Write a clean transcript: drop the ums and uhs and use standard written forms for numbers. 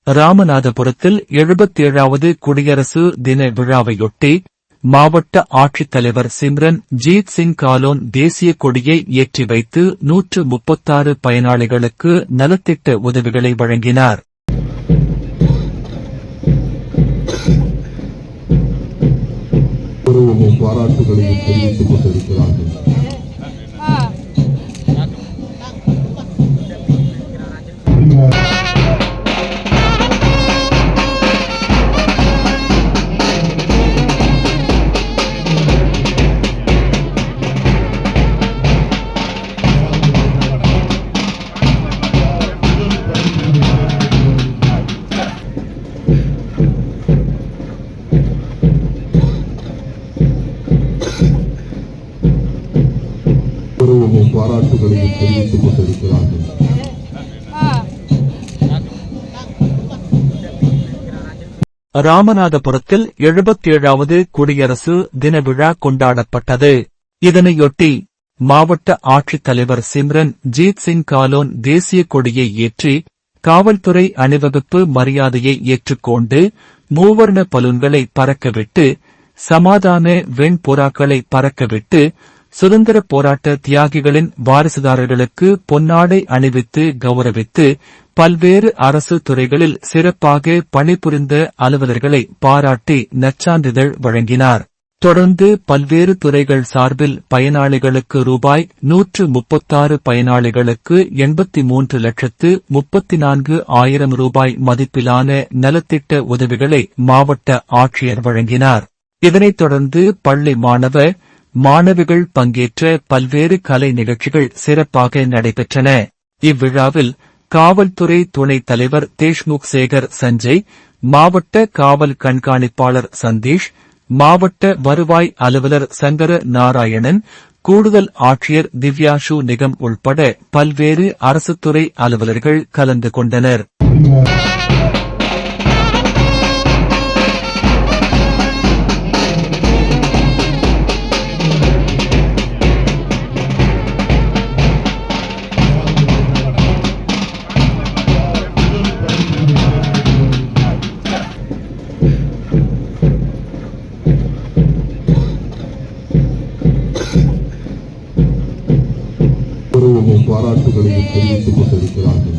ராமநாதபுரத்தில் 77வது குடியரசு தின விழாவையொட்டி மாவட்ட ஆட்சித்தலைவர் சிம்ரன் ஜீத் சிங் காலோன் தேசிய கொடியை ஏற்றி வைத்து 136 பயனாளிகளுக்கு நலத்திட்ட உதவிகளை வழங்கினார். பாராட்டுகளையும் தெரிவித்துக் கொண்டிருக்கிறார்கள். பாராட்டுகளையும் தெரிவித்துக் கொண்டிருக்கிறார்கள். ராமநாதபுரத்தில் 77வது குடியரசு தின விழா கொண்டாடப்பட்டது. இதனையொட்டி மாவட்ட ஆட்சித்தலைவர் சிம்ரன் ஜீத் சிங் காலோன் தேசிய கொடியை ஏற்றி காவல்துறை அணிவகுப்பு மரியாதையை ஏற்றுக்கொண்டு மூவர்ண பலூன்களை பறக்கவிட்டு சமாதான வெண்புறாக்களை பறக்கவிட்டு சுதந்திர போராட்ட தியாகிகளின் வாரிசுதாரர்களுக்கு பொன்னாடை அணிவித்து கௌரவித்து பல்வேறு அரசு துறைகளில் சிறப்பாக பணிபுரிந்த அலுவலர்களை பாராட்டி நற்சான்றிதழ் வழங்கினார். தொடர்ந்து பல்வேறு துறைகள் சார்பில் பயனாளிகளுக்கு ரூபாய் 136 பயனாளிகளுக்கு 83,34,000 ரூபாய் மதிப்பிலான நலத்திட்ட உதவிகளை மாவட்ட ஆட்சியர் வழங்கினார். இதனைத் தொடர்ந்து பள்ளி மாணவிகள் பங்கேற்ற பல்வேறு கலை நிகழ்ச்சிகள் சிறப்பாக நடைபெற்றன. இவ்விழாவில் காவல்துறை துணைத் தலைவர் தேஷ்முக் சேகர் சஞ்சய், மாவட்ட காவல் கண்காணிப்பாளர் சந்தீஷ், மாவட்ட வருவாய் அலுவலர் சங்கர நாராயணன், கூடுதல் ஆட்சியர் திவ்யாஷு நிகம் உள்பட பல்வேறு அரசுத்துறை அலுவலர்கள் கலந்து கொண்டனர். பாராட்டுகளையும் தெரிவித்துக் கொண்டிருக்கிறார்கள்.